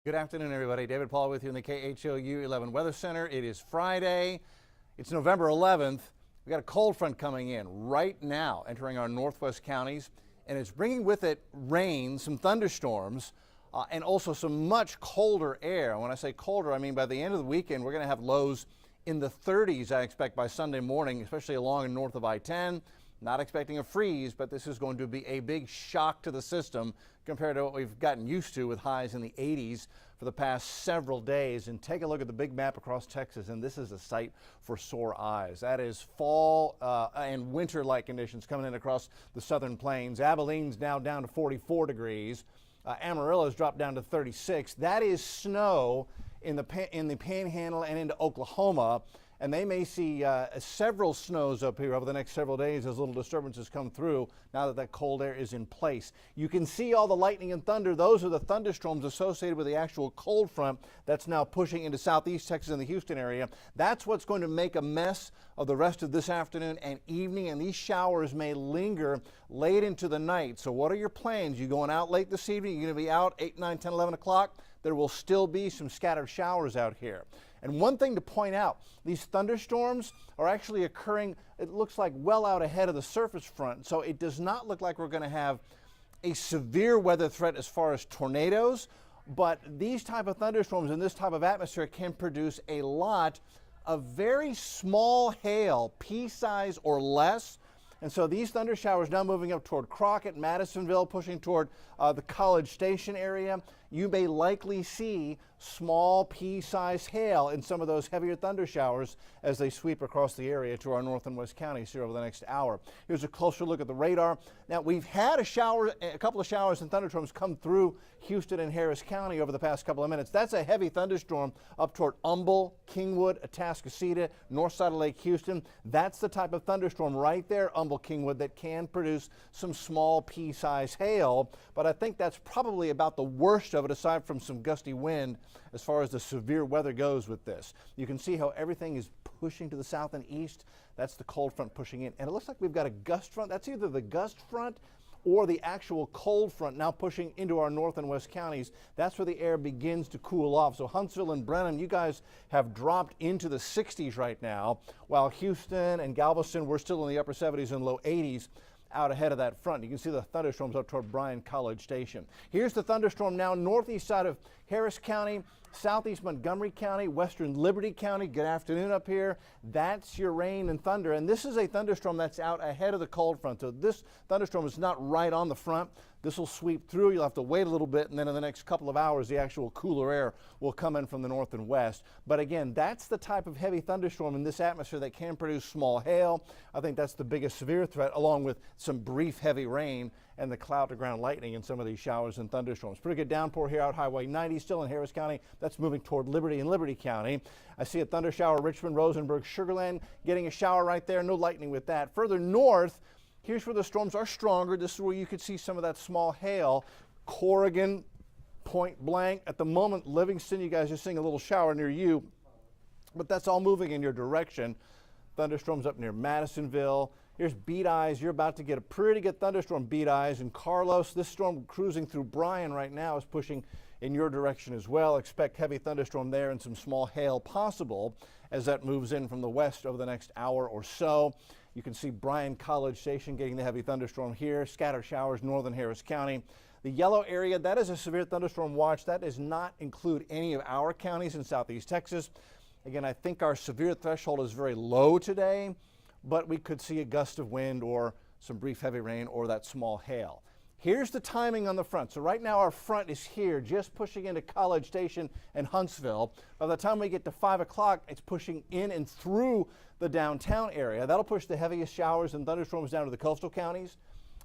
Good afternoon, everybody. David Paul with you in the KHOU 11 Weather Center. It is Friday. It's November 11th. We got a cold front coming in right now, entering our northwest counties, and it's bringing with it rain, some thunderstorms, and also some much colder air. When I say colder, I mean by the end of the weekend, we're going to have lows in the 30s, I expect, by Sunday morning, especially along and north of I-10. Not expecting a freeze, but this is going to be a big shock to the system compared to what we've gotten used to with highs in the 80s for the past several days. And take a look at the big map across Texas, and this is a sight for sore eyes. That is fall and winter-like conditions coming in across the southern plains. Abilene's now down to 44 degrees. Amarillo's dropped down to 36. That is snow in the Panhandle and into Oklahoma. And they may see several snows up here over the next several days as little disturbances come through now that that cold air is in place. You can see all the lightning and thunder. Those are the thunderstorms associated with the actual cold front that's now pushing into southeast Texas and the Houston area. That's what's going to make a mess of the rest of this afternoon and evening, and these showers may linger late into the night. So what are your plans? You going out late this evening? You're going to be out 8, 9, 10, 11 o'clock? There will still be some scattered showers out here. And one thing to point out, these thunderstorms are actually occurring, it looks like well out ahead of the surface front. So it does not look like we're going to have a severe weather threat as far as tornadoes, but these type of thunderstorms in this type of atmosphere can produce a lot of very small hail, pea size or less. And so these thunder showers now moving up toward Crockett, Madisonville, pushing toward the College Station area. You may likely see small pea-sized hail in some of those heavier thunder showers as they sweep across the area to our north and west counties here over the next hour. Here's a closer look at the radar. Now, we've had a couple of showers and thunderstorms come through Houston and Harris County over the past couple of minutes. That's a heavy thunderstorm up toward Humble, Kingwood, Atascocita, north side of Lake Houston. That's the type of thunderstorm right there, Humble, Kingwood, that can produce some small pea-sized hail. But I think that's probably about the worst of it, aside from some gusty wind, as far as the severe weather goes with this. You can see how everything is pushing to the south and east. That's the cold front pushing in. And it looks like we've got a gust front. That's either the gust front or the actual cold front now pushing into our north and west counties. That's where the air begins to cool off. So Huntsville and Brenham, you guys have dropped into the 60s right now, while Houston and Galveston, we're still in the upper 70s and low 80s. Out ahead of that front. You can see the thunderstorms up toward Bryan College Station. Here's the thunderstorm now northeast side of Harris County, southeast Montgomery County, western Liberty County. Good afternoon up here. That's your rain and thunder. And this is a thunderstorm that's out ahead of the cold front. So this thunderstorm is not right on the front. This will sweep through. You'll have to wait a little bit, and then in the next couple of hours, the actual cooler air will come in from the north and west. But again, that's the type of heavy thunderstorm in this atmosphere that can produce small hail. I think that's the biggest severe threat, along with some brief heavy rain and the cloud-to-ground lightning in some of these showers and thunderstorms. Pretty good downpour here out Highway 90, still in Harris County. That's moving toward Liberty and Liberty County. I see a thunder shower, Richmond, Rosenberg, Sugarland, getting a shower right there. No lightning with that. Further north, here's where the storms are stronger. This is where you could see some of that small hail. Corrigan, Point Blank. At the moment, Livingston, you guys are seeing a little shower near you, but that's all moving in your direction. Thunderstorms up near Madisonville. Here's Beat Eyes. You're about to get a pretty good thunderstorm, Beat Eyes. And Carlos, this storm cruising through Bryan right now is pushing in your direction as well. Expect heavy thunderstorm there and some small hail possible as that moves in from the west over the next hour or so. You can see Bryan College Station getting the heavy thunderstorm here. Scattered showers northern Harris County. The yellow area, that is a severe thunderstorm watch. That does not include any of our counties in southeast Texas. Again, I think our severe threshold is very low today, but we could see a gust of wind or some brief heavy rain or that small hail. Here's the timing on the front. So right now our front is here, just pushing into College Station and Huntsville. By the time we get to 5 o'clock, it's pushing in and through the downtown area. That'll push the heaviest showers and thunderstorms down to the coastal counties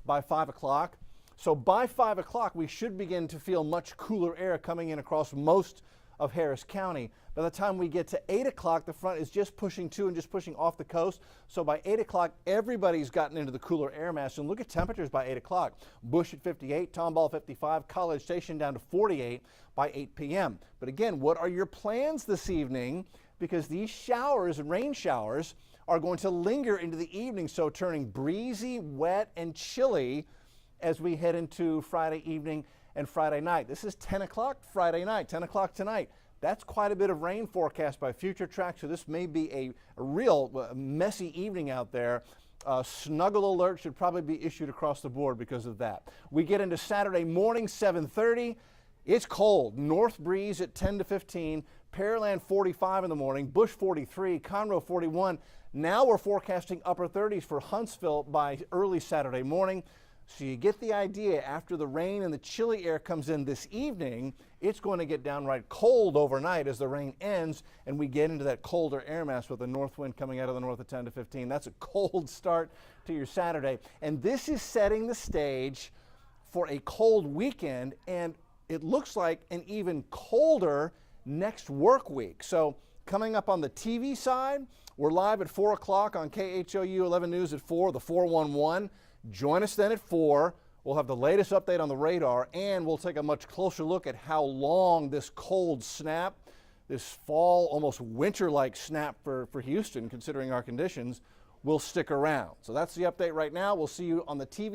by 5 o'clock. So by 5 o'clock, we should begin to feel much cooler air coming in across most of Harris County. By the time we get to 8 o'clock, the front is just pushing to and just pushing off the coast. So by 8 o'clock, everybody's gotten into the cooler air mass. And look at temperatures by 8 o'clock. Bush at 58, Tomball 55, College Station down to 48 by 8 p.m. But again, what are your plans this evening? Because these showers and rain showers are going to linger into the evening, so turning breezy, wet, and chilly as we head into Friday evening and Friday night. This is 10 o'clock Friday night, 10 o'clock tonight. That's quite a bit of rain forecast by Future Track, so this may be a real messy evening out there. Snuggle alert should probably be issued across the board because of that. We get into Saturday morning, 7:30. It's cold. North breeze at 10 to 15. Pearland 45 in the morning. Bush 43. Conroe 41. Now we're forecasting upper 30s for Huntsville by early Saturday morning. So you get the idea, after the rain and the chilly air comes in this evening, it's going to get downright cold overnight as the rain ends and we get into that colder air mass with the north wind coming out of the north at 10 to 15. That's a cold start to your Saturday. And this is setting the stage for a cold weekend, and it looks like an even colder next work week. So coming up on the TV side, we're live at 4 o'clock on KHOU 11 News at 4, the 411. Join us then at 4. We'll have the latest update on the radar, and we'll take a much closer look at how long this cold snap, this fall, almost winter-like snap for Houston, considering our conditions, will stick around. So that's the update right now. We'll see you on the TV